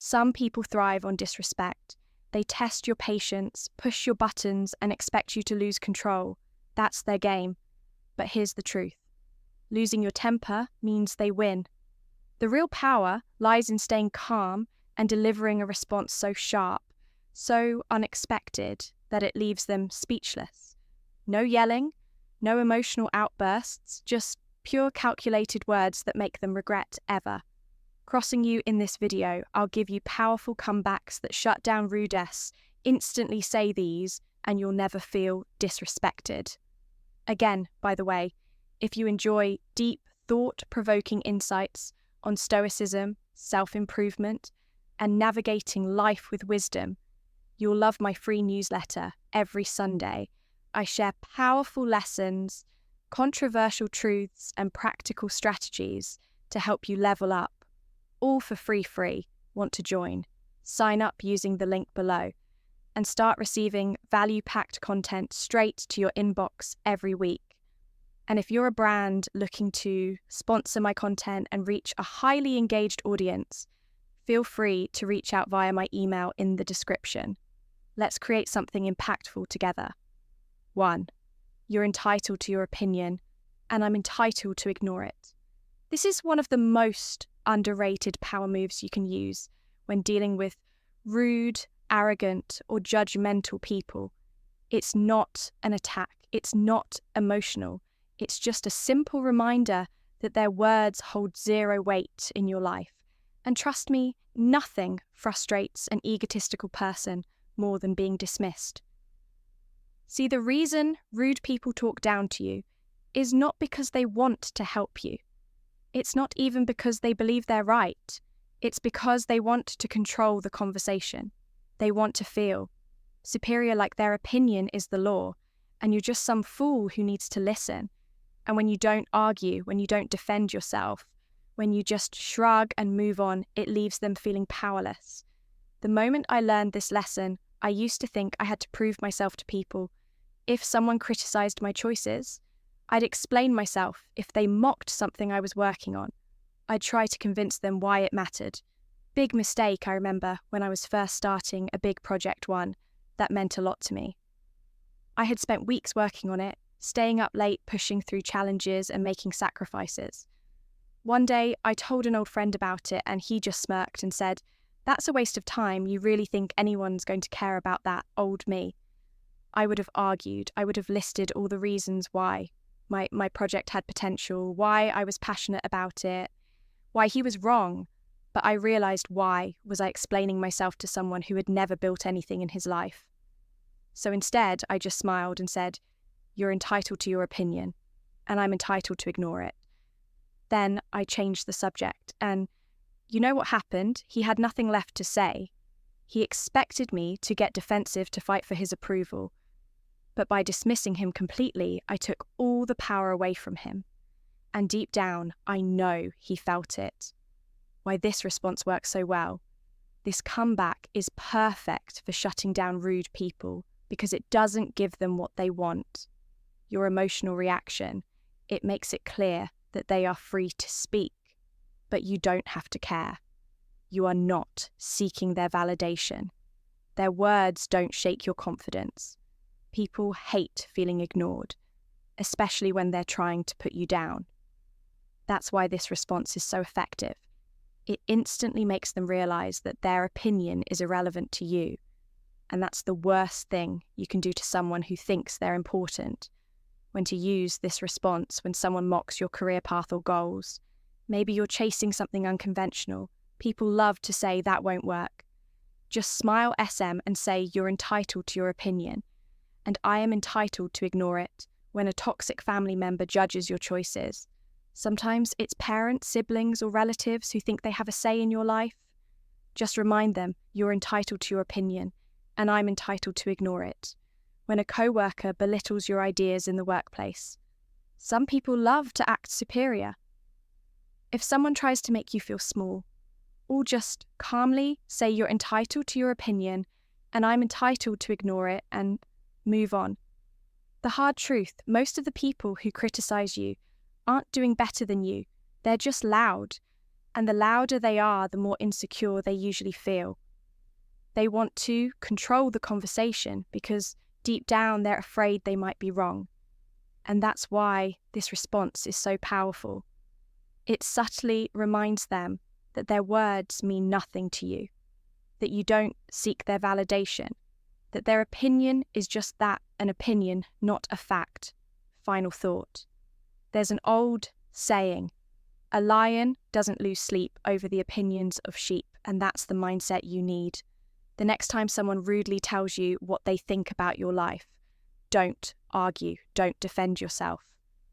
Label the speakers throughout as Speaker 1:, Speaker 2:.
Speaker 1: Some people thrive on disrespect. They test your patience, push your buttons, and expect you to lose control. That's their game. But here's the truth. Losing your temper means they win. The real power lies in staying calm and delivering a response so sharp, so unexpected, that it leaves them speechless. No yelling, no emotional outbursts, just pure calculated words that make them regret ever. Crossing you in this video, I'll give you powerful comebacks that shut down rudesse. Instantly say these, and you'll never feel disrespected. Again, by the way, if you enjoy deep, thought-provoking insights on stoicism, self-improvement, and navigating life with wisdom, you'll love my free newsletter every Sunday. I share powerful lessons, controversial truths, and practical strategies to help you level up. All for free. Want to join? Sign up using the link below and start receiving value-packed content straight to your inbox every week. And if you're a brand looking to sponsor my content and reach a highly engaged audience, feel free to reach out via my email in the description. Let's create something impactful together. 1. You're entitled to your opinion, and I'm entitled to ignore it. This is one of the most underrated power moves you can use when dealing with rude, arrogant, or judgmental people. It's not an attack. It's not emotional. It's just a simple reminder that their words hold zero weight in your life. And trust me, nothing frustrates an egotistical person more than being dismissed. See, the reason rude people talk down to you is not because they want to help you. It's not even because they believe they're right. It's because they want to control the conversation. They want to feel superior, like their opinion is the law, and you're just some fool who needs to listen. And when you don't argue, when you don't defend yourself, when you just shrug and move on, it leaves them feeling powerless. The moment I learned this lesson, I used to think I had to prove myself to people. If someone criticized my choices, I'd explain myself. If they mocked something I was working on, I'd try to convince them why it mattered. Big mistake, I remember, when I was first starting a big project one that meant a lot to me. I had spent weeks working on it, staying up late, pushing through challenges and making sacrifices. One day, I told an old friend about it and he just smirked and said, "That's a waste of time. You really think anyone's going to care about that old me?" I would have argued. I would have listed all the reasons why my project had potential, why I was passionate about it, why he was wrong. But I realized, why was I explaining myself to someone who had never built anything in his life? So instead, I just smiled and said, "You're entitled to your opinion, and I'm entitled to ignore it." Then I changed the subject, and you know what happened? He had nothing left to say. He expected me to get defensive to fight for his approval. But by dismissing him completely, I took all the power away from him. And deep down, I know he felt it. Why this response works so well. This comeback is perfect for shutting down rude people because it doesn't give them what they want. Your emotional reaction, it makes it clear that they are free to speak, but you don't have to care. You are not seeking their validation. Their words don't shake your confidence. People hate feeling ignored, especially when they're trying to put you down. That's why this response is so effective. It instantly makes them realize that their opinion is irrelevant to you, and that's the worst thing you can do to someone who thinks they're important. When to use this response when someone mocks your career path or goals. Maybe you're chasing something unconventional. People love to say that won't work. Just smile SM and say you're entitled to your opinion, and I am entitled to ignore it when a toxic family member judges your choices. Sometimes it's parents, siblings, or relatives who think they have a say in your life. Just remind them you're entitled to your opinion, and I'm entitled to ignore it. When a coworker belittles your ideas in the workplace, some people love to act superior. If someone tries to make you feel small, or just calmly say you're entitled to your opinion, and I'm entitled to ignore it and move on. The hard truth, most of the people who criticize you aren't doing better than you. They're just loud. And the louder they are, the more insecure they usually feel. They want to control the conversation because deep down they're afraid they might be wrong. And that's why this response is so powerful. It subtly reminds them that their words mean nothing to you, that you don't seek their validation, that their opinion is just that, an opinion, not a fact. Final thought. There's an old saying, a lion doesn't lose sleep over the opinions of sheep, and that's the mindset you need. The next time someone rudely tells you what they think about your life, don't argue, don't defend yourself.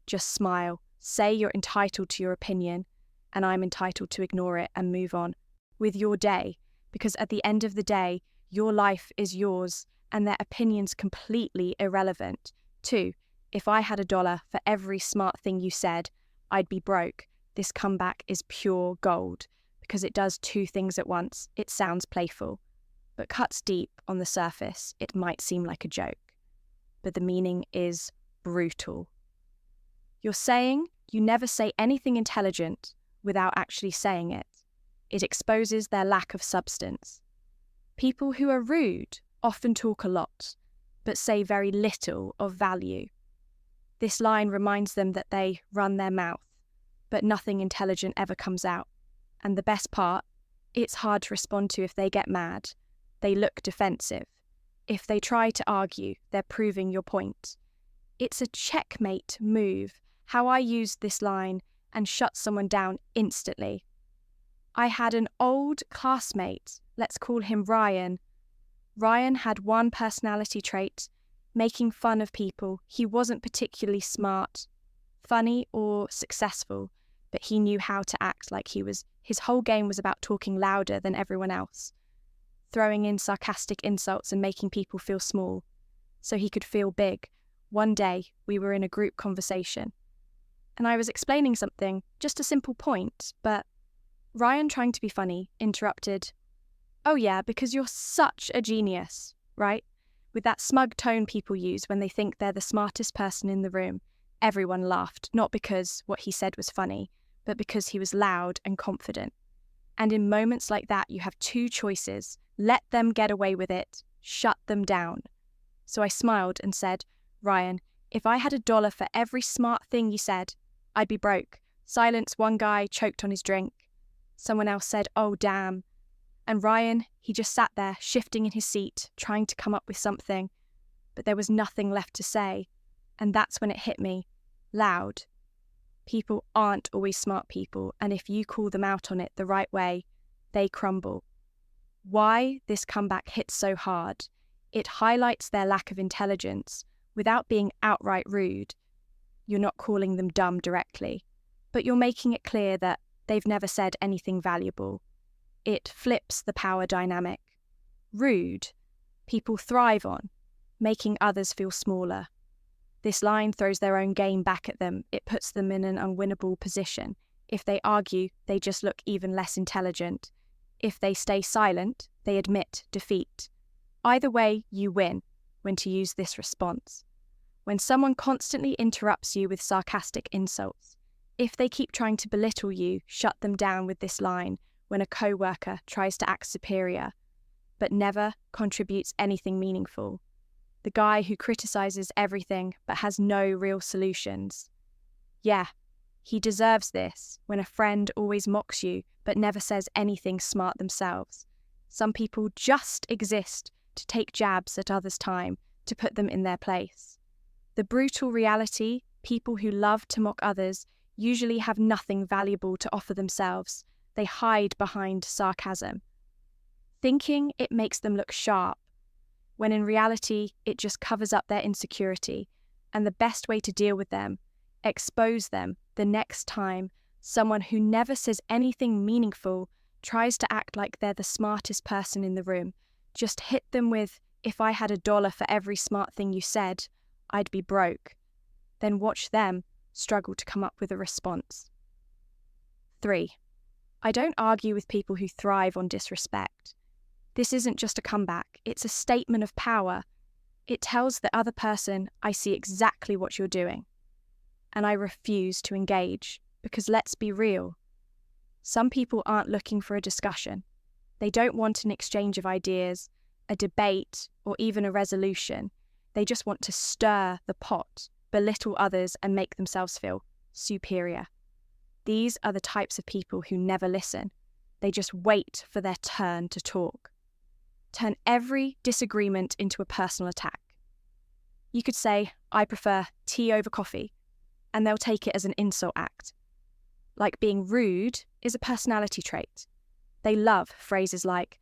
Speaker 1: Just smile, say you're entitled to your opinion, and I'm entitled to ignore it and move on with your day, because at the end of the day, your life is yours and their opinion's completely irrelevant. 2, if I had $1 for every smart thing you said, I'd be broke. This comeback is pure gold because it does 2 things at once. It sounds playful, but cuts deep on the surface. It might seem like a joke, but the meaning is brutal. You're saying you never say anything intelligent without actually saying it. It exposes their lack of substance. People who are rude often talk a lot, but say very little of value. This line reminds them that they run their mouth, but nothing intelligent ever comes out. And the best part, it's hard to respond to if they get mad. They look defensive. If they try to argue, they're proving your point. It's a checkmate move, how I used this line and shut someone down instantly. I had an old classmate, let's call him Ryan. Ryan had one personality trait, making fun of people. He wasn't particularly smart, funny, or successful, but he knew how to act like he was. His whole game was about talking louder than everyone else, throwing in sarcastic insults and making people feel small, so he could feel big. One day, we were in a group conversation, and I was explaining something, just a simple point, but Ryan, trying to be funny, interrupted. Oh yeah, because you're such a genius, right? With that smug tone people use when they think they're the smartest person in the room. Everyone laughed, not because what he said was funny, but because he was loud and confident. And in moments like that, you have 2 choices. Let them get away with it, shut them down. So I smiled and said, Ryan, if I had $1 for every smart thing you said, I'd be broke. Silence. One guy choked on his drink. Someone else said, oh damn. And Ryan, he just sat there, shifting in his seat, trying to come up with something. But there was nothing left to say. And that's when it hit me. Loud. People aren't always smart people, and if you call them out on it the right way, they crumble. Why this comeback hits so hard? It highlights their lack of intelligence without being outright rude. You're not calling them dumb directly, but you're making it clear that they've never said anything valuable. It flips the power dynamic. Rude, people thrive on, making others feel smaller. This line throws their own game back at them. It puts them in an unwinnable position. If they argue, they just look even less intelligent. If they stay silent, they admit defeat. Either way, you win when to use this response. When someone constantly interrupts you with sarcastic insults, if they keep trying to belittle you, shut them down with this line. When a coworker tries to act superior, but never contributes anything meaningful. The guy who criticizes everything but has no real solutions. Yeah, he deserves this. When a friend always mocks you but never says anything smart themselves. Some people just exist to take jabs at others' time, to put them in their place. The brutal reality, people who love to mock others usually have nothing valuable to offer themselves. They hide behind sarcasm, thinking it makes them look sharp, when in reality it just covers up their insecurity. And the best way to deal with them, expose them the next time someone who never says anything meaningful tries to act like they're the smartest person in the room. Just hit them with, if I had $1 for every smart thing you said, I'd be broke. Then watch them struggle to come up with a response. 3. I don't argue with people who thrive on disrespect. This isn't just a comeback, it's a statement of power. It tells the other person, I see exactly what you're doing. And I refuse to engage, because let's be real. Some people aren't looking for a discussion. They don't want an exchange of ideas, a debate, or even a resolution. They just want to stir the pot, belittle others, and make themselves feel superior. These are the types of people who never listen. They just wait for their turn to talk. Turn every disagreement into a personal attack. You could say, "I prefer tea over coffee," and they'll take it as an insult act. Like being rude is a personality trait. They love phrases like,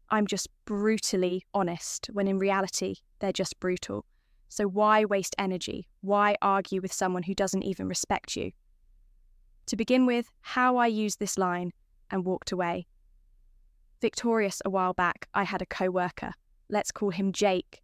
Speaker 1: "I'm just brutally honest," when in reality, they're just brutal. So why waste energy? Why argue with someone who doesn't even respect you? To begin with, how I used this line and walked away. Victorious a while back, I had a coworker. Let's call him Jake.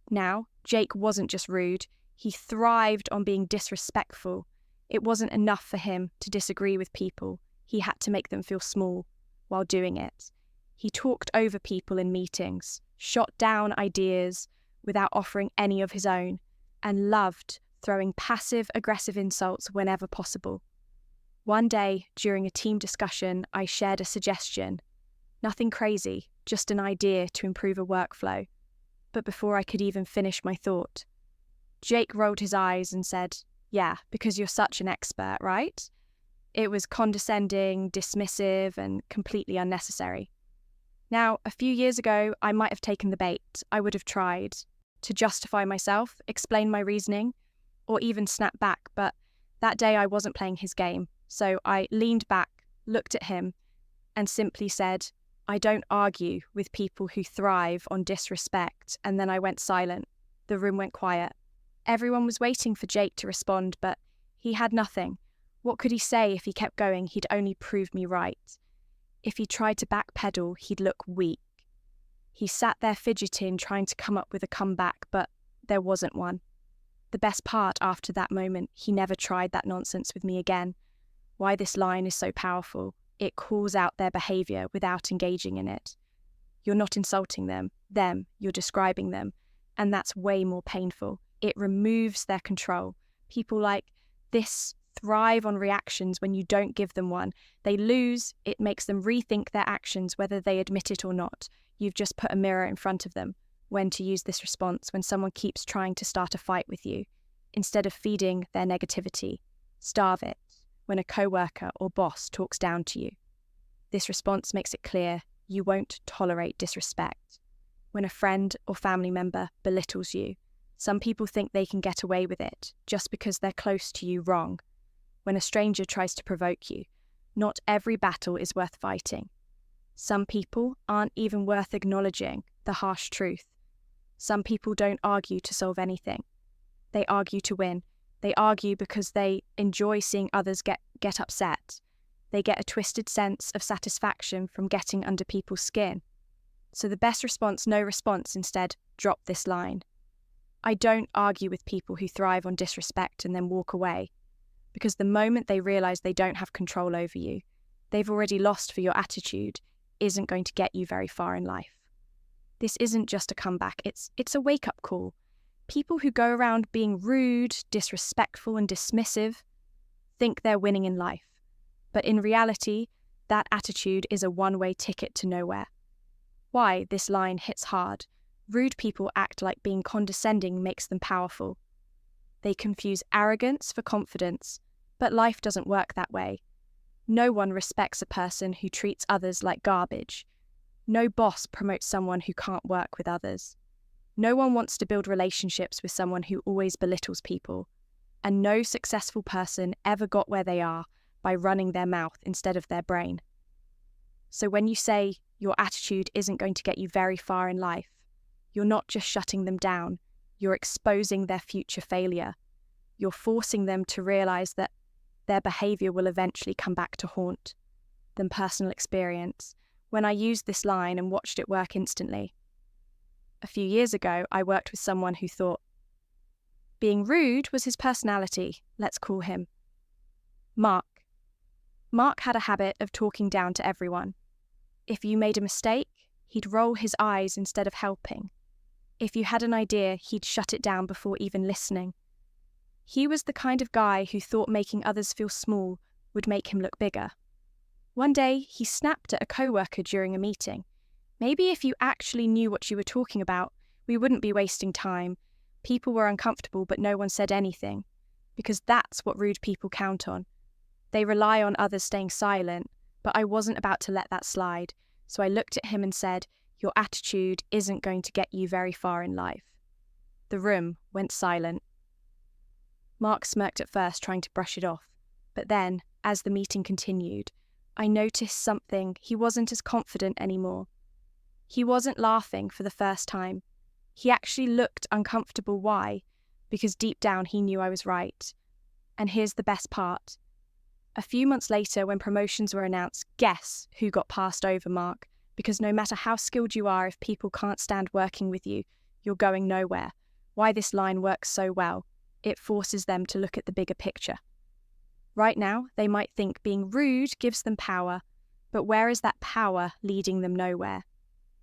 Speaker 1: Now, Jake wasn't just rude. He thrived on being disrespectful. It wasn't enough for him to disagree with people. He had to make them feel small while doing it. He talked over people in meetings, shot down ideas without offering any of his own, and loved throwing passive-aggressive insults whenever possible. One day, during a team discussion, I shared a suggestion. Nothing crazy, just an idea to improve a workflow. But before I could even finish my thought, Jake rolled his eyes and said, "Yeah, because you're such an expert, right?" It was condescending, dismissive, and completely unnecessary. Now, a few years ago, I might have taken the bait. I would have tried to justify myself, explain my reasoning, or even snap back, but that day I wasn't playing his game. So I leaned back, looked at him, and simply said, "I don't argue with people who thrive on disrespect," and then I went silent. The room went quiet. Everyone was waiting for Jake to respond, but he had nothing. What could he say if he kept going? He'd only prove me right. If he tried to backpedal, he'd look weak. He sat there fidgeting, trying to come up with a comeback, but there wasn't one. The best part after that moment, he never tried that nonsense with me again. Why this line is so powerful. It calls out their behaviour without engaging in it. You're not insulting them, you're describing them, and that's way more painful. It removes their control. People like this thrive on reactions when you don't give them one. They lose, it makes them rethink their actions whether they admit it or not. You've just put a mirror in front of them when to use this response when someone keeps trying to start a fight with you. Instead of feeding their negativity, starve it when a coworker or boss talks down to you. This response makes it clear you won't tolerate disrespect. When a friend or family member belittles you, some people think they can get away with it just because they're close to you wrong. When a stranger tries to provoke you, not every battle is worth fighting. Some people aren't even worth acknowledging the harsh truth. Some people don't argue to solve anything. They argue to win. They argue because they enjoy seeing others get upset. They get a twisted sense of satisfaction from getting under people's skin. So the best response, no response. Instead, drop this line. I don't argue with people who thrive on disrespect and then walk away, because the moment they realise they don't have control over you, they've already lost, for your attitude isn't going to get you very far in life. This isn't just a comeback, it's a wake-up call. People who go around being rude, disrespectful and dismissive think they're winning in life. But in reality, that attitude is a one-way ticket to nowhere. Why this line hits hard. Rude people act like being condescending makes them powerful. They confuse arrogance for confidence, but life doesn't work that way. No one respects a person who treats others like garbage. No boss promotes someone who can't work with others. No one wants to build relationships with someone who always belittles people. And no successful person ever got where they are by running their mouth instead of their brain. So when you say your attitude isn't going to get you very far in life, you're not just shutting them down, you're exposing their future failure. You're forcing them to realise that their behaviour will eventually come back to haunt them. Personal experience. When I used this line and watched it work instantly. A few years ago, I worked with someone who thought being rude was his personality. Let's call him Mark. Mark had a habit of talking down to everyone. If you made a mistake, he'd roll his eyes instead of helping. If you had an idea, he'd shut it down before even listening. He was the kind of guy who thought making others feel small would make him look bigger. One day, he snapped at a coworker during a meeting. Maybe if you actually knew what you were talking about, we wouldn't be wasting time. People were uncomfortable, but no one said anything. Because that's what rude people count on. They rely on others staying silent, but I wasn't about to let that slide. So I looked at him and said, "Your attitude isn't going to get you very far in life." The room went silent. Mark smirked at first, trying to brush it off. But then, as the meeting continued, I noticed something. He wasn't as confident anymore. He wasn't laughing for the first time. He actually looked uncomfortable. Why? Because deep down he knew I was right. And here's the best part. A few months later, when promotions were announced, guess who got passed over, Mark? Because no matter how skilled you are, if people can't stand working with you, you're going nowhere. Why this line works so well? It forces them to look at the bigger picture. Right now, they might think being rude gives them power, but where is that power leading them? Nowhere.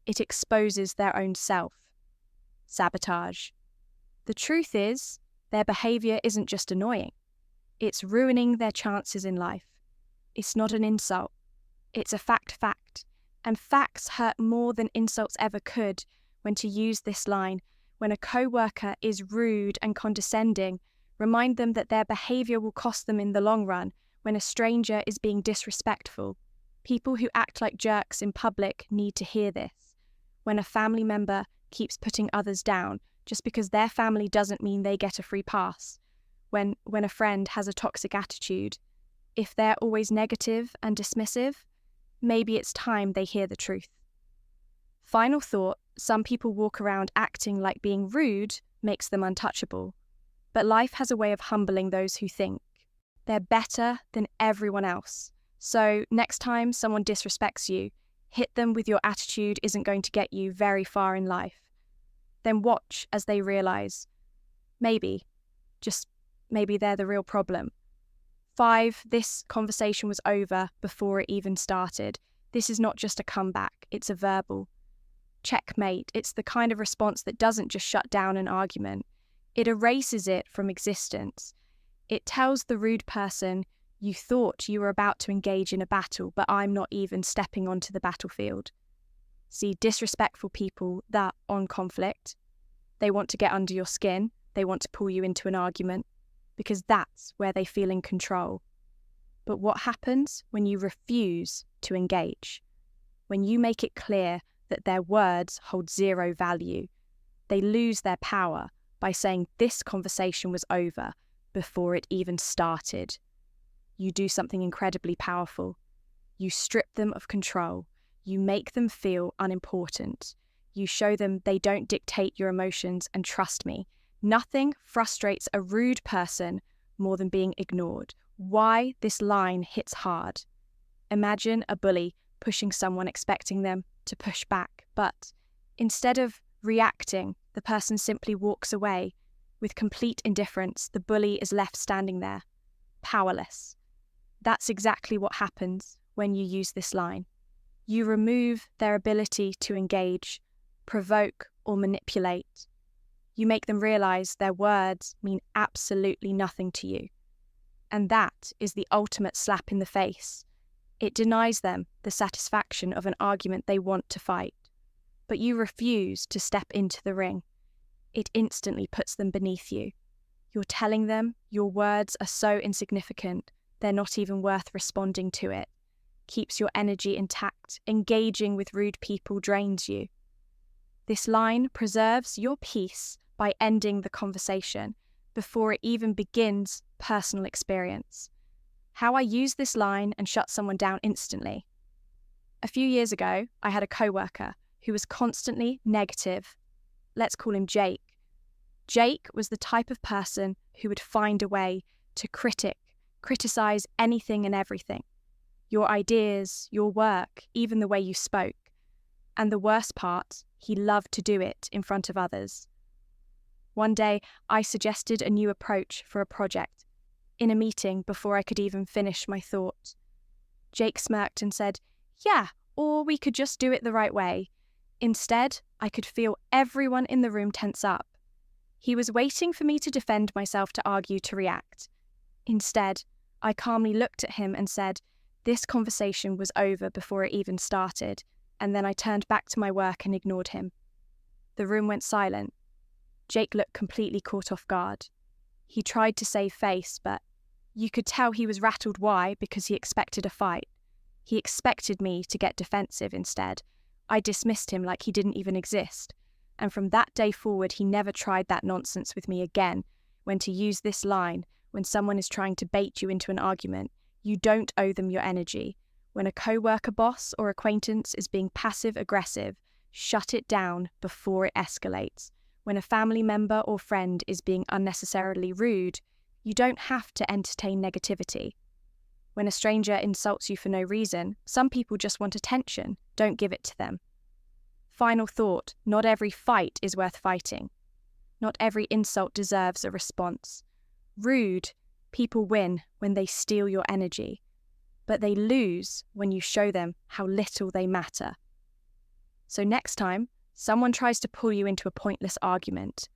Speaker 1: It exposes their own self. Sabotage. The truth is, their behavior isn't just annoying. It's ruining their chances in life. It's not an insult. It's a fact. And facts hurt more than insults ever could. When to use this line, when a coworker is rude and condescending, remind them that their behavior will cost them in the long run. When a stranger is being disrespectful, people who act like jerks in public need to hear this. When a family member keeps putting others down just because their family doesn't mean they get a free pass. When a friend has a toxic attitude, if they're always negative and dismissive, maybe it's time they hear the truth. Final thought, some people walk around acting like being rude makes them untouchable. But life has a way of humbling those who think they're better than everyone else. So next time someone disrespects you, hit them with your attitude isn't going to get you very far in life. Then watch as they realize, just maybe they're the real problem. 5, this conversation was over before it even started. This is not just a comeback, it's a verbal checkmate. It's the kind of response that doesn't just shut down an argument. It erases it from existence. It tells the rude person, you thought you were about to engage in a battle, but I'm not even stepping onto the battlefield. See, disrespectful people that on conflict, they want to get under your skin, they want to pull you into an argument, because that's where they feel in control. But what happens when you refuse to engage? When you make it clear that their words hold zero value, they lose their power by saying this conversation was over before it even started. You do something incredibly powerful. You strip them of control. You make them feel unimportant. You show them they don't dictate your emotions, and trust me, nothing frustrates a rude person more than being ignored. Why this line hits hard. Imagine a bully pushing someone expecting them to push back, but instead of reacting, the person simply walks away. With complete indifference, the bully is left standing there, powerless. That's exactly what happens when you use this line. You remove their ability to engage, provoke, or manipulate. You make them realize their words mean absolutely nothing to you. And that is the ultimate slap in the face. It denies them the satisfaction of an argument they want to fight. But you refuse to step into the ring. It instantly puts them beneath you. You're telling them your words are so insignificant, they're not even worth responding to it. Keeps your energy intact. Engaging with rude people drains you. This line preserves your peace by ending the conversation before it even begins personal experience. How I use this line and shut someone down instantly. A few years ago, I had a coworker who was constantly negative. Let's call him Jake. Jake was the type of person who would find a way to criticize anything and everything. Your ideas, your work, even the way you spoke. And the worst part, he loved to do it in front of others. One day, I suggested a new approach for a project in a meeting before I could even finish my thought. Jake smirked and said, "Yeah, or we could just do it the right way." Instead, I could feel everyone in the room tense up. He was waiting for me to defend myself, to argue, to react. Instead, I calmly looked at him and said, This conversation was over before it even started, and then I turned back to my work and ignored him. The room went silent. Jake looked completely caught off guard. He tried to save face, but you could tell he was rattled. Why? Because he expected a fight. He expected me to get defensive instead. I dismissed him like he didn't even exist. And from that day forward, he never tried that nonsense with me again. When to use this line, when someone is trying to bait you into an argument, you don't owe them your energy. When a coworker, boss, or acquaintance is being passive-aggressive, shut it down before it escalates. When a family member or friend is being unnecessarily rude, you don't have to entertain negativity. When a stranger insults you for no reason, some people just want attention. Don't give it to them. Final thought, not every fight is worth fighting. Not every insult deserves a response. Rude people win when they steal your energy, but they lose when you show them how little they matter. So next time someone tries to pull you into a pointless argument,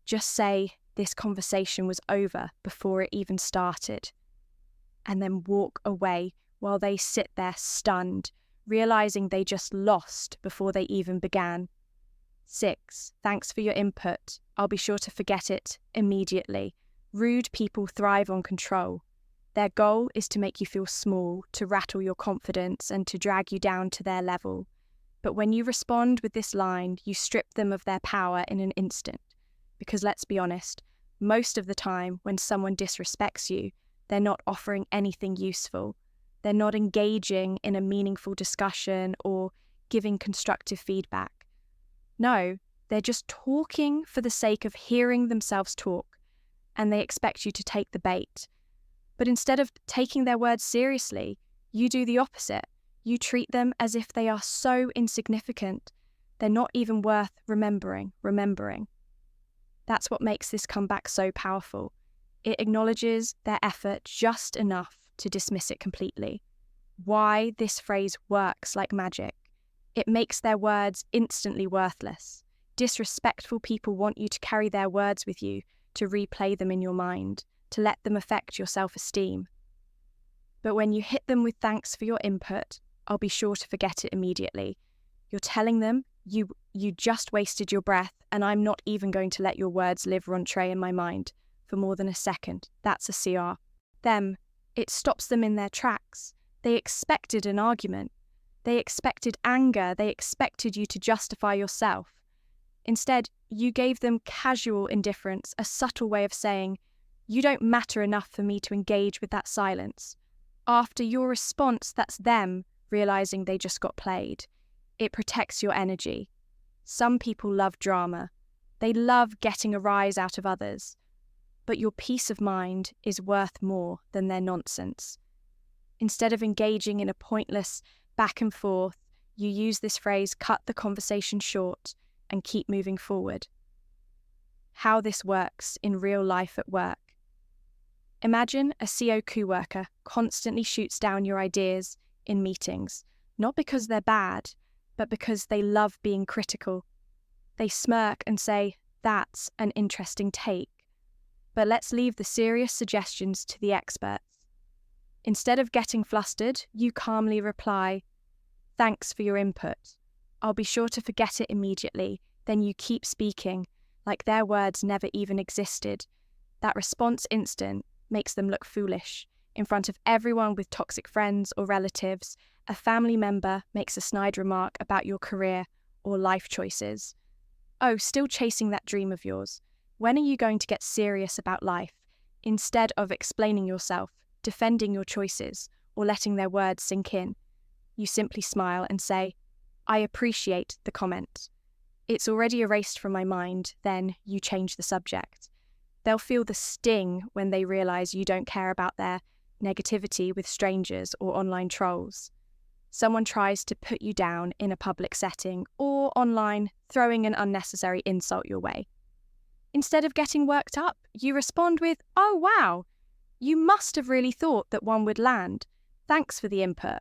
Speaker 1: just say this conversation was over before it even started, and then walk away while they sit there stunned, realizing they just lost before they even began. 6. Thanks for your input. I'll be sure to forget it immediately. Rude people thrive on control. Their goal is to make you feel small, to rattle your confidence, and to drag you down to their level. But when you respond with this line, you strip them of their power in an instant. Because let's be honest, most of the time when someone disrespects you, they're not offering anything useful. They're not engaging in a meaningful discussion or giving constructive feedback. No, they're just talking for the sake of hearing themselves talk, and they expect you to take the bait. But instead of taking their words seriously, you do the opposite. You treat them as if they are so insignificant, they're not even worth remembering. That's what makes this comeback so powerful. It acknowledges their effort just enough to dismiss it completely. Why this phrase works like magic. It makes their words instantly worthless. Disrespectful people want you to carry their words with you, to replay them in your mind, to let them affect your self-esteem. But when you hit them with thanks for your input, I'll be sure to forget it immediately. You're telling them you just wasted your breath, and I'm not even going to let your words live rentree in my mind for more than a second. That's a CR. It stops them in their tracks. They expected an argument. They expected anger. They expected you to justify yourself. Instead, you gave them casual indifference, a subtle way of saying, you don't matter enough for me to engage with that silence. After your response, that's them realizing they just got played. It protects your energy. Some people love drama. They love getting a rise out of others. But your peace of mind is worth more than their nonsense. Instead of engaging in a pointless back and forth, you use this phrase, cut the conversation short, and keep moving forward. How this works in real life at work. Imagine a CO coworker constantly shoots down your ideas in meetings, not because they're bad, but because they love being critical. They smirk and say, that's an interesting take. But let's leave the serious suggestions to the experts. Instead of getting flustered, you calmly reply, thanks for your input. I'll be sure to forget it immediately. Then you keep speaking, like their words never even existed. That response instant makes them look foolish. In front of everyone with toxic friends or relatives, a family member makes a snide remark about your career or life choices. Oh, still chasing that dream of yours. When are you going to get serious about life? Instead of explaining yourself, defending your choices, or letting their words sink in, you simply smile and say, I appreciate the comment. It's already erased from my mind, then you change the subject. They'll feel the sting when they realize you don't care about their negativity with strangers or online trolls. Someone tries to put you down in a public setting or online, throwing an unnecessary insult your way. Instead of getting worked up, you respond with, oh wow, you must have really thought that one would land. Thanks for the input.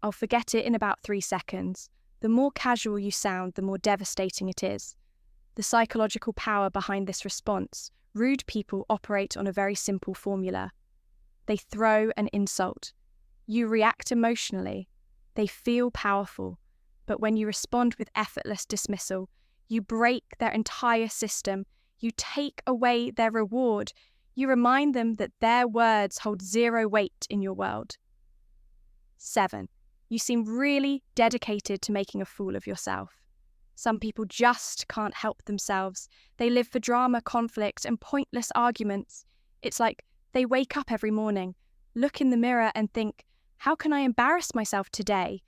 Speaker 1: I'll forget it in about 3 seconds. The more casual you sound, the more devastating it is. The psychological power behind this response. Rude people operate on a very simple formula. They throw an insult. You react emotionally. They feel powerful. But when you respond with effortless dismissal, you break their entire system. You take away their reward. You remind them that their words hold zero weight in your world. 7. You seem really dedicated to making a fool of yourself. Some people just can't help themselves. They live for drama, conflict, and pointless arguments. It's like they wake up every morning, look in the mirror and think, how can I embarrass myself today?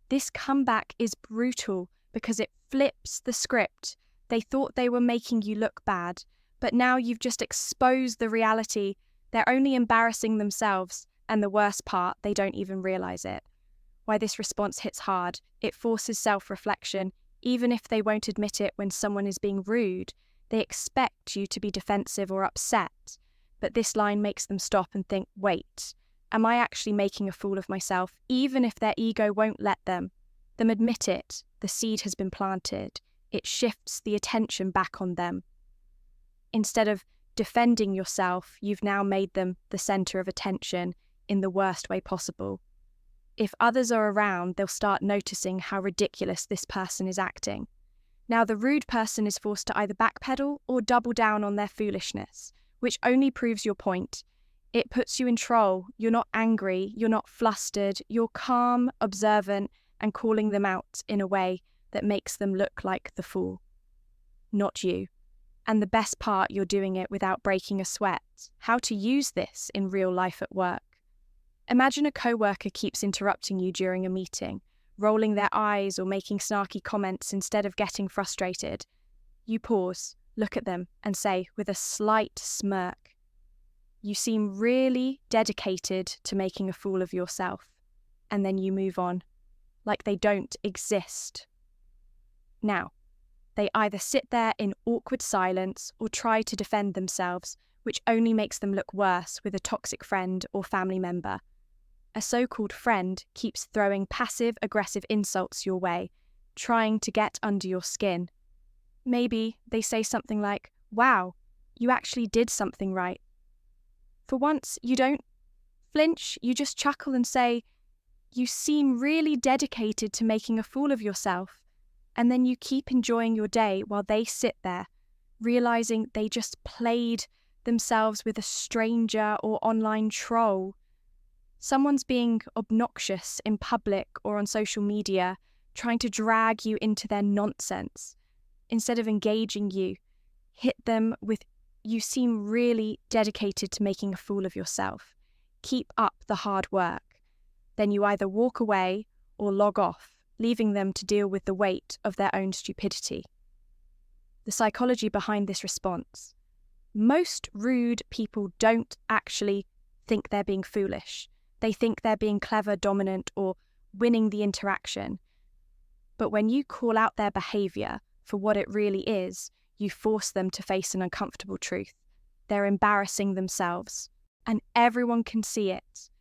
Speaker 1: This comeback is brutal because it flips the script. They thought they were making you look bad, but now you've just exposed the reality. They're only embarrassing themselves, and the worst part, they don't even realize it. Why this response hits hard, it forces self-reflection. Even if they won't admit it when someone is being rude, they expect you to be defensive or upset. But this line makes them stop and think, wait, am I actually making a fool of myself? Even if their ego won't let them admit it, the seed has been planted. It shifts the attention back on them. Instead of defending yourself, you've now made them the center of attention in the worst way possible. If others are around, they'll start noticing how ridiculous this person is acting. Now, the rude person is forced to either backpedal or double down on their foolishness, which only proves your point. It puts you in control. You're not angry, you're not flustered, you're calm, observant, and calling them out in a way that makes them look like the fool, not you. And the best part, you're doing it without breaking a sweat. How to use this in real life at work. Imagine a coworker keeps interrupting you during a meeting, rolling their eyes or making snarky comments instead of getting frustrated. You pause, look at them, and say, with a slight smirk, you seem really dedicated to making a fool of yourself. And then you move on, like they don't exist. Now, they either sit there in awkward silence or try to defend themselves, which only makes them look worse with a toxic friend or family member. A so-called friend keeps throwing passive-aggressive insults your way, trying to get under your skin. Maybe they say something like, wow, you actually did something right. For once, you don't flinch, you just chuckle and say, you seem really dedicated to making a fool of yourself. And then you keep enjoying your day while they sit there, realizing they just played themselves with a stranger or online troll. Someone's being obnoxious in public or on social media, trying to drag you into their nonsense. Instead of engaging you, hit them with, you seem really dedicated to making a fool of yourself. Keep up the hard work. Then you either walk away or log off, leaving them to deal with the weight of their own stupidity. The psychology behind this response. Most rude people don't actually think they're being foolish. They think they're being clever, dominant, or winning the interaction. But when you call out their behavior for what it really is, you force them to face an uncomfortable truth. They're embarrassing themselves, and everyone can see it.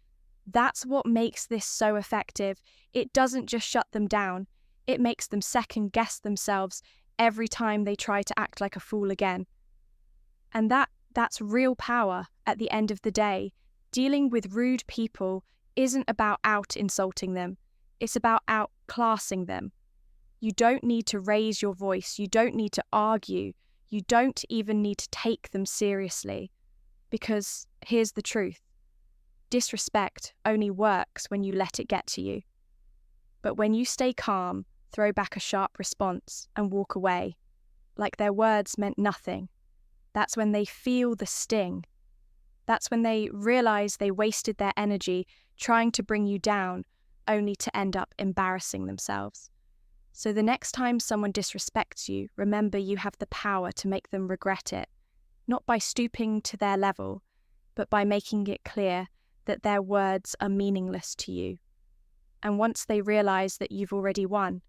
Speaker 1: That's what makes this so effective. It doesn't just shut them down. It makes them second-guess themselves every time they try to act like a fool again. And that's real power at the end of the day. Dealing with rude people isn't about out-insulting them. It's about outclassing them. You don't need to raise your voice. You don't need to argue. You don't even need to take them seriously. Because here's the truth. Disrespect only works when you let it get to you. But when you stay calm, throw back a sharp response, and walk away, like their words meant nothing, that's when they feel the sting. That's when they realize they wasted their energy trying to bring you down, only to end up embarrassing themselves. So the next time someone disrespects you, remember you have the power to make them regret it, not by stooping to their level, but by making it clear that their words are meaningless to you. And once they realize that you've already won,